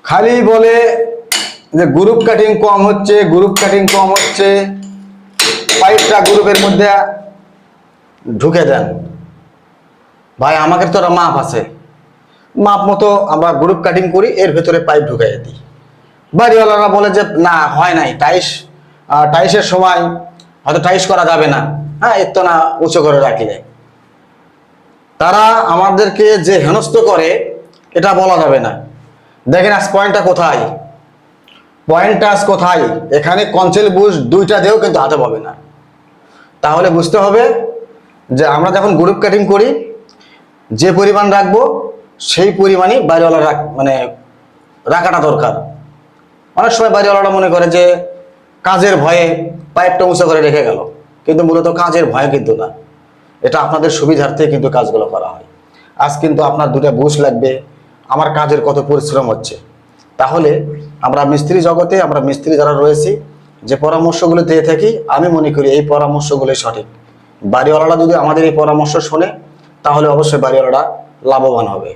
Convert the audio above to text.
খালি বলে যে গ্রুপ কাটিং কম হচ্ছে, গ্রুপ কাটিং কম হচ্ছে, পাইপটা গ্রুপের মধ্যে ঢুকে দেন। ভাই আমাদের তো একটা মাপ আছে, মাপ মতো আমরা গ্রুপ কাটিং করি, এর ভেতরে পাইপ ঢুকাই দিই। বাড়িওয়ালারা বলে যে না হয় নাই, টাইসের সময় হয়তো টাইস করা যাবে না, হ্যাঁ এর তো না উঁচু করে রাখলে। তারা আমাদেরকে যে হেনস্থ করে এটা বলা যাবে না। দেখেন আজ পয়েন্টটা কোথায়, পয়েন্টটা আজ কোথায়, এখানে কনসেল বুশ দুইটা দিয়েও কিন্তু হাতে পাবে না। তাহলে বুঝতে হবে যে আমরা যখন গ্রুপ কাটিং করি যে পরিমাণ রাখবো সেই পরিমাণই বাড়িওয়ালা মানে রাখাটা দরকার। অনেক সময় বাড়িওয়ালারা মনে করে যে কাজের ভয়ে পাইপটা উঁচু করে রেখে গেল, কিন্তু মূলত কাজের ভয়ে কিন্তু না, এটা আপনাদের সুবিধার্থে কিন্তু কাজগুলো করা হয়। আজ কিন্তু আপনার দুটা বুশ লাগবে, আমার কাজের কত পরিশ্রম হচ্ছে। তাহলে আমরা মিস্ত্রি জগতে, আমরা মিস্ত্রি যারা রয়েছি, যে পরামর্শগুলো দিয়ে থাকি, আমি মনে করি এই পরামর্শগুলোই সঠিক। বাড়িওয়ালারা যদি আমাদের এই পরামর্শ শোনে তাহলে অবশ্যই বাড়িওয়ালারা লাভবান হবে।